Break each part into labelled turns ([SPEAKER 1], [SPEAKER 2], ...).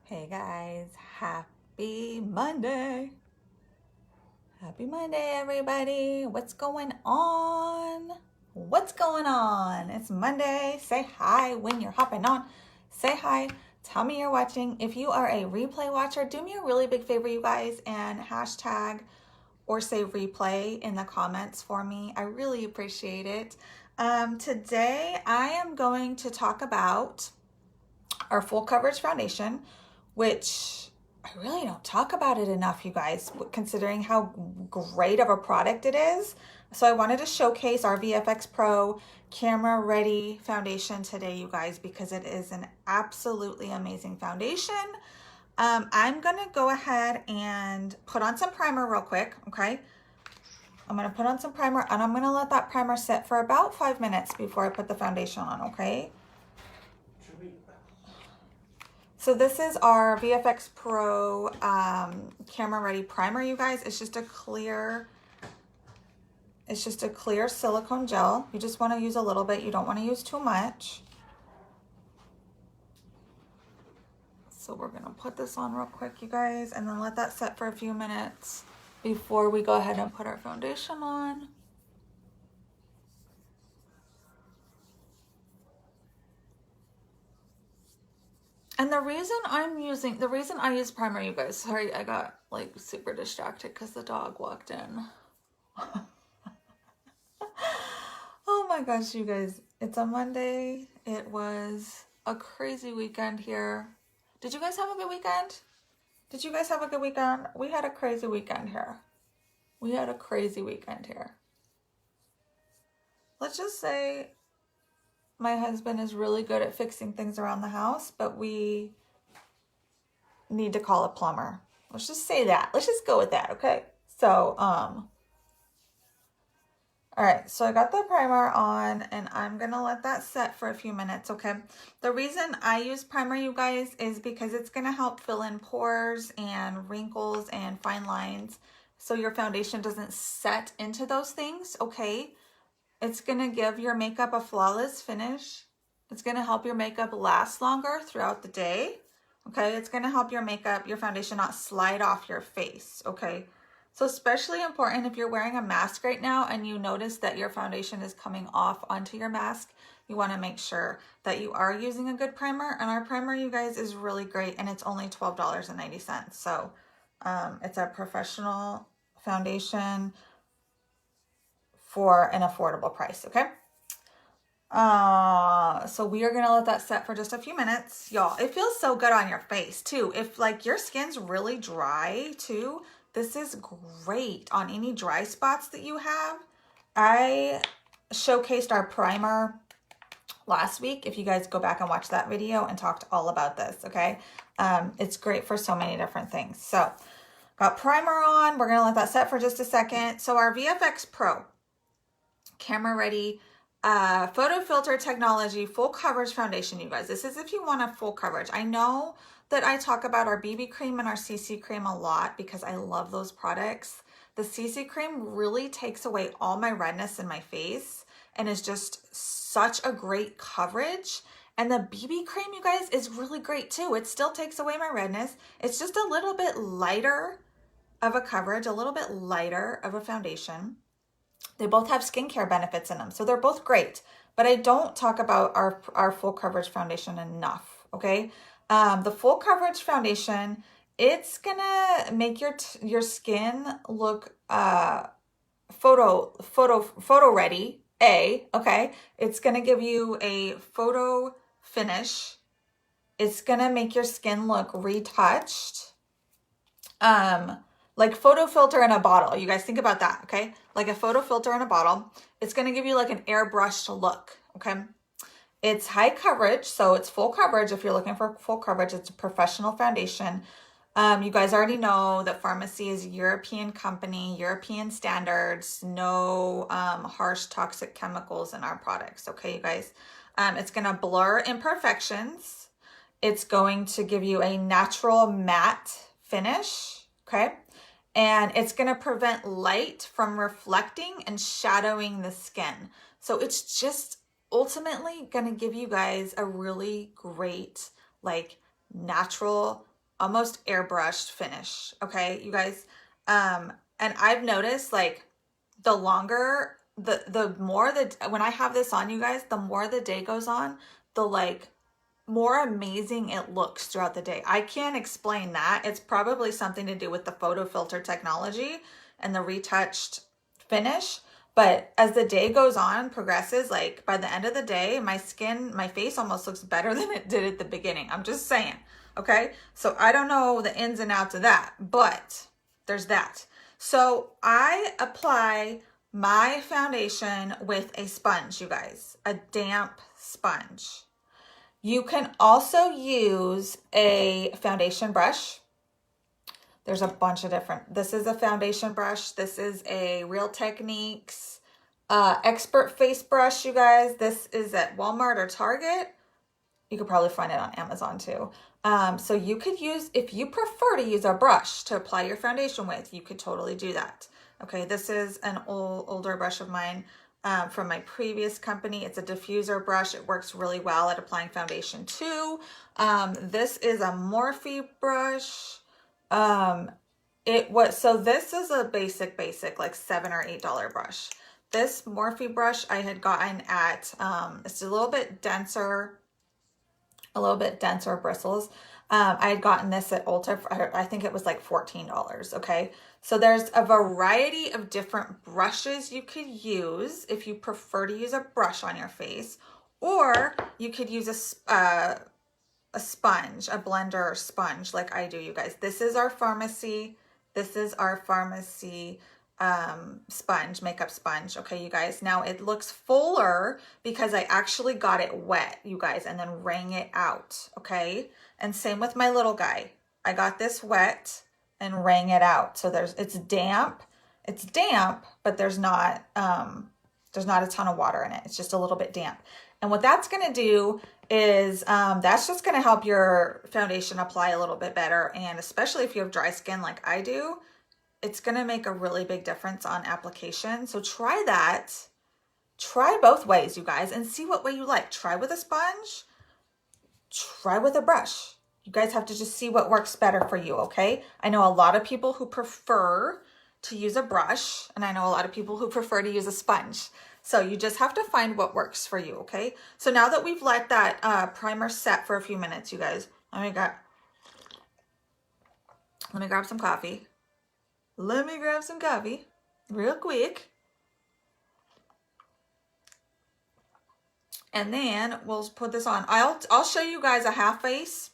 [SPEAKER 1] Hey guys, happy Monday. Happy Monday, everybody. What's going on? What's going on? It's Monday. Say hi when you're hopping on. Say hi. Tell me you're watching. If you are a replay watcher, do me a really big favor, you guys, and hashtag or say replay in the comments for me. I really appreciate it. Today, I am going to talk about our full coverage foundation, which I really don't talk about it enough, you guys, considering how great of a product it is. So I wanted to showcase our VFX Pro camera ready foundation today, you guys, because it is an absolutely amazing foundation. I'm gonna go ahead and put on some primer real quick, okay? I'm gonna put on some primer and I'm gonna let that primer sit for about 5 minutes before I put the foundation on, okay? So this is our VFX Pro camera ready primer, you guys. It's just a clear silicone gel. You just want to use a little bit. You don't want to use too much. So we're gonna put this on real quick, you guys, and then let that set for a few minutes before we go ahead and put our foundation on. And the reason I use primer, you guys, sorry, I got like super distracted because the dog walked in. Oh my gosh, you guys, it's a Monday. It was a crazy weekend here. Did you guys have a good weekend? Did you guys have a good weekend? We had a crazy weekend here. Let's just say my husband is really good at fixing things around the house, but we need to call a plumber. Let's just say that. Let's just go with that, okay? So, all right, so I got the primer on and I'm gonna let that set for a few minutes, okay? The reason I use primer, you guys, is because it's gonna help fill in pores and wrinkles and fine lines so your foundation doesn't set into those things, okay? It's gonna give your makeup a flawless finish. It's gonna help your makeup last longer throughout the day, okay? It's gonna help your foundation not slide off your face, okay? So especially important if you're wearing a mask right now and you notice that your foundation is coming off onto your mask, you wanna make sure that you are using a good primer. And our primer, you guys, is really great and it's only $12.90. So it's a professional foundation for an affordable price, okay? So we are gonna let that set for just a few minutes. Y'all, it feels so good on your face too. If like your skin's really dry too, this is great on any dry spots that you have. I showcased our primer last week. If you guys go back and watch that video and talked all about this, okay? It's great for so many different things. So got primer on, we're gonna let that set for just a second. So our VFX Pro camera ready photo filter technology full coverage foundation, you guys. This is if you want a full coverage. I know that I talk about our BB cream and our CC cream a lot because I love those products. The CC cream really takes away all my redness in my face and is just such a great coverage. And the BB cream, you guys, is really great too. It still takes away my redness. It's just a little bit lighter of a coverage, a little bit lighter of a foundation. They both have skincare benefits in them, so they're both great. But I don't talk about our full coverage foundation enough, okay? The full coverage foundation, it's gonna make your skin look photo ready. Okay? It's gonna give you a photo finish. It's gonna make your skin look retouched. Like photo filter in a bottle. You guys think about that, okay? Like a photo filter in a bottle. It's gonna give you like an airbrushed look, okay? It's high coverage, so it's full coverage. If you're looking for full coverage, it's a professional foundation. You guys already know that Farmasi is a European company, European standards, no harsh toxic chemicals in our products, okay, you guys? It's gonna blur imperfections. It's going to give you a natural matte finish, okay? And it's gonna prevent light from reflecting and shadowing the skin. So it's just ultimately gonna give you guys a really great, like, natural almost airbrushed finish. Okay, you guys. And I've noticed like the longer, the more when I have this on, you guys, the more the day goes on, the like more amazing it looks throughout the day. I can't explain that. It's probably something to do with the photo filter technology and the retouched finish. But as the day goes on, progresses, like by the end of the day, my skin, my face almost looks better than it did at the beginning. I'm just saying. Okay. So I don't know the ins and outs of that, but there's that. So I apply my foundation with a sponge, you guys, a damp sponge. You can also use a foundation brush. There's a bunch of different, this is a foundation brush. This is a Real Techniques expert face brush, you guys. This is at Walmart or Target. You could probably find it on Amazon too. So you could use, if you prefer to use a brush to apply your foundation with, you could totally do that. Okay, this is an older brush of mine from my previous company. It's a diffuser brush. It works really well at applying foundation too. This is a Morphe brush. So this is a basic like $7 or $8 brush. This Morphe brush I had gotten at, it's a little bit denser bristles. I had gotten this at Ulta for, I think it was like $14. Okay. So there's a variety of different brushes you could use if you prefer to use a brush on your face, or you could use a sponge, a blender sponge like I do, you guys. This is our Farmasi. This is our Farmasi sponge, makeup sponge. Okay, you guys. Now it looks fuller because I actually got it wet, you guys, and then wrung it out. Okay. And same with my little guy. I got this wet and wrung it out. So it's damp, but there's not a ton of water in it. It's just a little bit damp. And what that's going to do is that's just going to help your foundation apply a little bit better. And especially if you have dry skin like I do, it's going to make a really big difference on application. So try that. Try both ways, you guys, and see what way you like. Try with a sponge. Try with a brush. You guys have to just see what works better for you, okay? I know a lot of people who prefer to use a brush, and I know a lot of people who prefer to use a sponge. So you just have to find what works for you, okay? So now that we've let that primer set for a few minutes, you guys, let me grab some coffee. Let me grab some coffee real quick. And then we'll put this on. I'll show you guys a half face.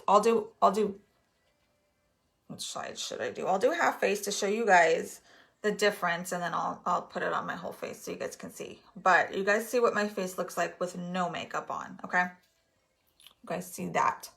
[SPEAKER 1] I'll do. Which side should I do? I'll do half face to show you guys the difference, and then I'll put it on my whole face so you guys can see. But you guys see what my face looks like with no makeup on, okay? You guys see that?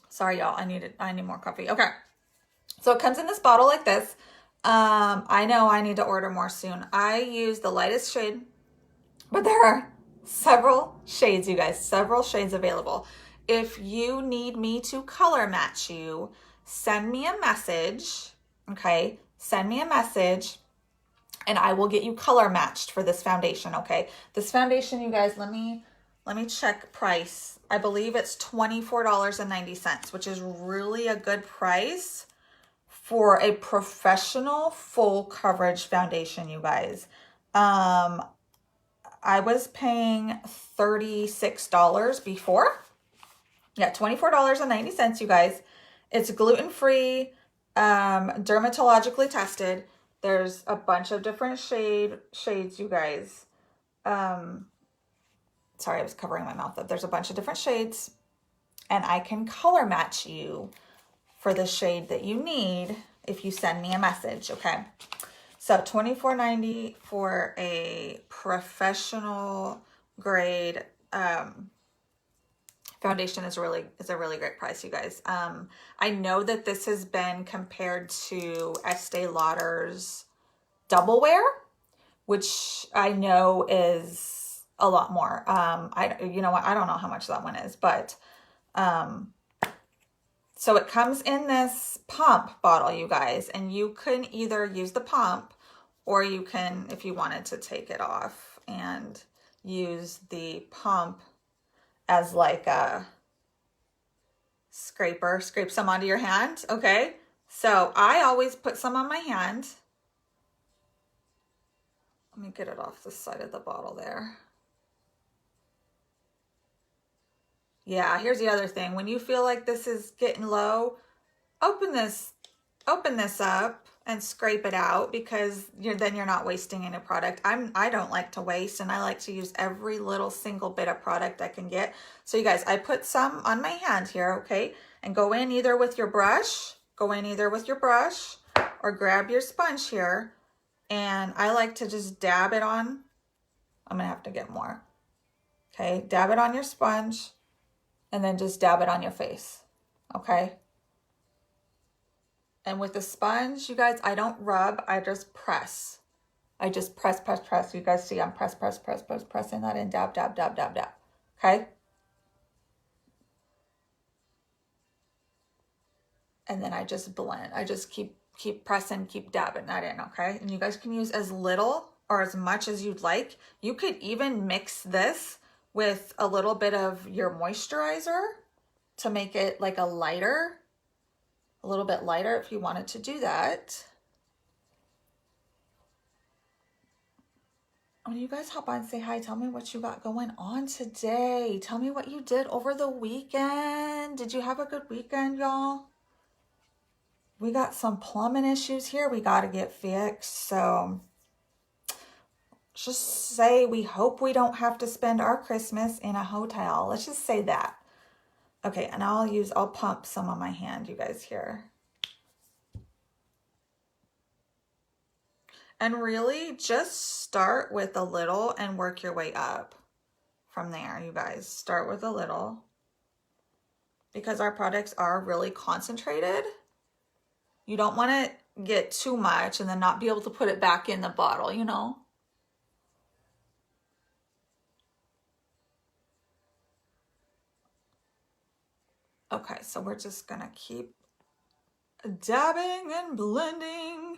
[SPEAKER 1] Sorry, y'all. I need more coffee. Okay. So it comes in this bottle like this. I know I need to order more soon. I use the lightest shade, but there are several shades, you guys, several shades available. If you need me to color match you, send me a message, okay? Send me a message and I will get you color matched for this foundation, okay? This foundation, you guys, let me check price. I believe it's $24.90, which is really a good price for a professional full coverage foundation, you guys. I was paying $36 before. Yeah, $24.90, you guys. It's gluten-free, dermatologically tested. There's a bunch of different shades, you guys. Sorry, I was covering my mouth up. There's a bunch of different shades, and I can color match you for the shade that you need if you send me a message, okay? So $24.90 for a professional grade foundation is a really great price, you guys. I know that this has been compared to Estee Lauder's Double Wear, which I know is a lot more. You know what? I don't know how much that one is, but so it comes in this pump bottle, you guys, and you can either use the pump, or you can, if you wanted to take it off and use the pump as like a scraper. Scrape some onto your hand, okay? So I always put some on my hand. Let me get it off the side of the bottle there. Yeah, here's the other thing. When you feel like this is getting low, open this up and scrape it out, because then you're not wasting any product. I don't like to waste, and I like to use every little single bit of product I can get. So you guys, I put some on my hand here, okay? And go in either with your brush, or grab your sponge here. And I like to just dab it on. I'm gonna have to get more. Okay, dab it on your sponge and then just dab it on your face, okay? And with the sponge, you guys, I don't rub, I just press. I just press. You guys see I'm pressing that in, dab, okay? And then I just blend. I just keep pressing, keep dabbing that in, okay? And you guys can use as little or as much as you'd like. You could even mix this with a little bit of your moisturizer to make it like a little bit lighter if you wanted to do that. When you guys hop on and say hi, tell me what you got going on today. Tell me what you did over the weekend. Did you have a good weekend, y'all? We got some plumbing issues here we got to get fixed. So just say we hope we don't have to spend our Christmas in a hotel. Let's just say that. Okay, and I'll pump some on my hand, you guys, here. And really just start with a little and work your way up from there, you guys. Start with a little, because our products are really concentrated. You don't want to get too much and then not be able to put it back in the bottle, you know? Okay, so we're just gonna keep dabbing and blending.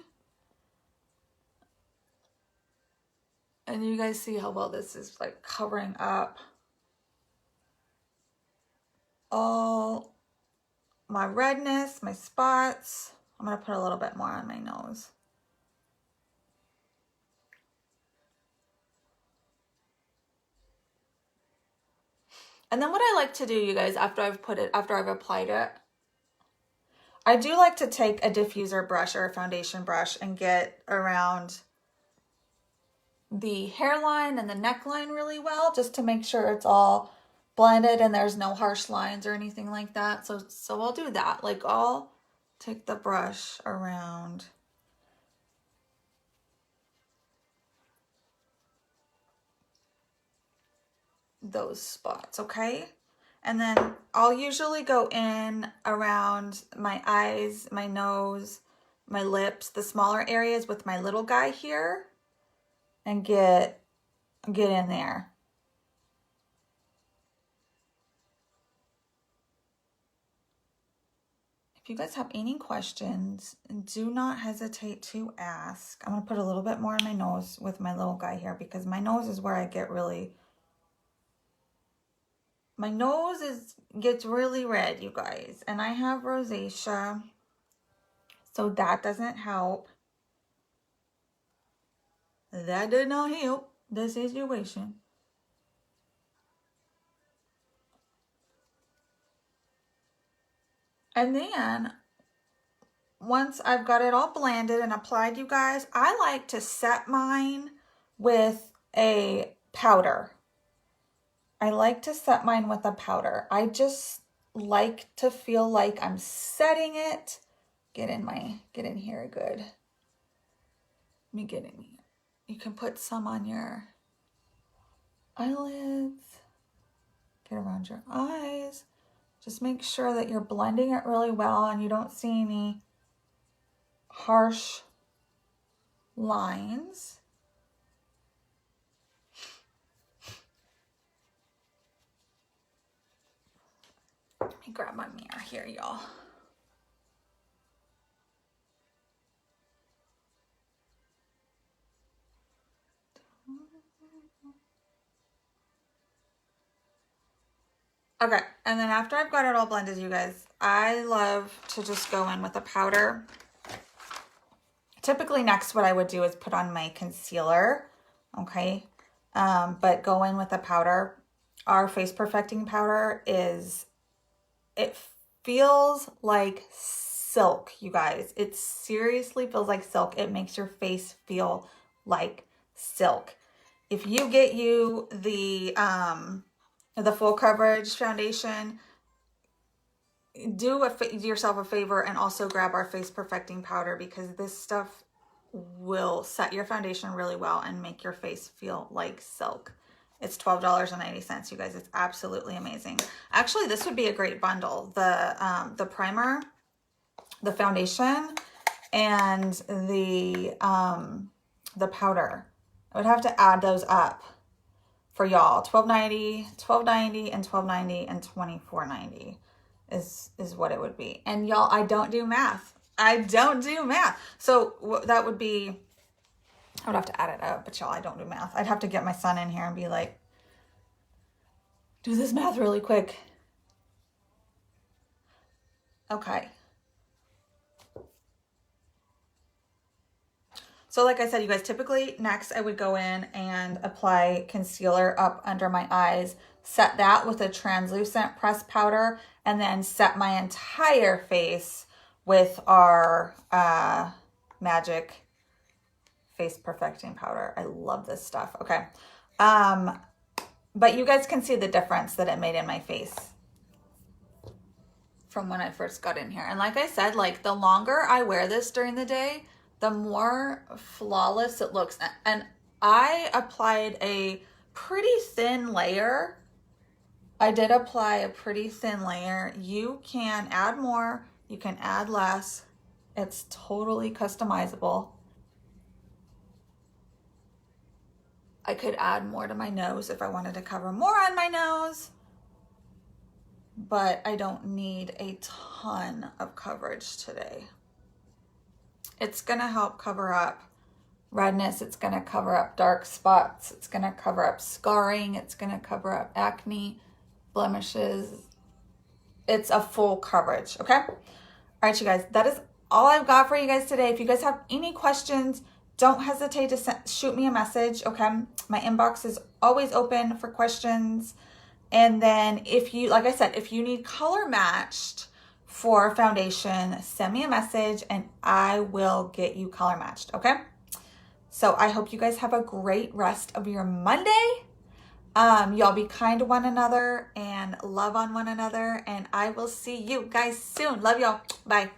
[SPEAKER 1] And you guys see how well this is like covering up all my redness, my spots. I'm gonna put a little bit more on my nose. And then what I like to do, you guys, after I've applied it, I do like to take a diffuser brush or a foundation brush and get around the hairline and the neckline really well, just to make sure it's all blended and there's no harsh lines or anything like that. So I'll do that. Like, I'll take the brush around those spots, okay? And then I'll usually go in around my eyes, my nose, my lips, the smaller areas with my little guy here, and get in there. If you guys have any questions, do not hesitate to ask. I'm gonna put a little bit more on my nose with my little guy here, because my nose is where I get really, my nose gets really red, you guys, and I have rosacea, so that doesn't help. That did not help the situation. And then once I've got it all blended and applied, you guys, I like to set mine with a powder. I like to set mine with a powder. I just like to feel like I'm setting it. Get in here good. Let me get in here. You can put some on your eyelids. Get around your eyes. Just make sure that you're blending it really well and you don't see any harsh lines. Let me grab my mirror here, y'all. Okay, and then after I've got it all blended, you guys, I love to just go in with a powder. Typically next what I would do is put on my concealer, okay? But go in with a powder. Our face perfecting powder it feels like silk, you guys. It seriously feels like silk. It makes your face feel like silk. If you get you the full coverage foundation, do yourself a favor and also grab our face perfecting powder, because this stuff will set your foundation really well and make your face feel like silk. It's $12.90, you guys. It's absolutely amazing. Actually, this would be a great bundle. The primer, the foundation, and the powder. I would have to add those up for y'all. $12.90, $12.90, and $12.90, and $24.90 is what it would be. And y'all, I don't do math. I don't do math. So that would be, I would have to add it up, but y'all, I don't do math. I'd have to get my son in here and be like, do this math really quick. Okay. So like I said, you guys, typically next I would go in and apply concealer up under my eyes, set that with a translucent pressed powder, and then set my entire face with our Magic Face Perfecting Powder. I love this stuff. Okay. But you guys can see the difference that it made in my face from when I first got in here. And like I said, like the longer I wear this during the day, the more flawless it looks. And I applied a pretty thin layer. I did apply a pretty thin layer. You can add more, you can add less. It's totally customizable. I could add more to my nose if I wanted to cover more on my nose, but I don't need a ton of coverage today. It's gonna help cover up redness. It's gonna cover up dark spots. It's gonna cover up scarring. It's gonna cover up acne, blemishes. It's a full coverage, okay? All right, you guys, that is all I've got for you guys today. If you guys have any questions, don't hesitate to shoot me a message, okay? My inbox is always open for questions. And then if you, like I said, if you need color matched for foundation, send me a message and I will get you color matched, okay? So I hope you guys have a great rest of your Monday. Y'all be kind to one another and love on one another, and I will see you guys soon. Love y'all. Bye.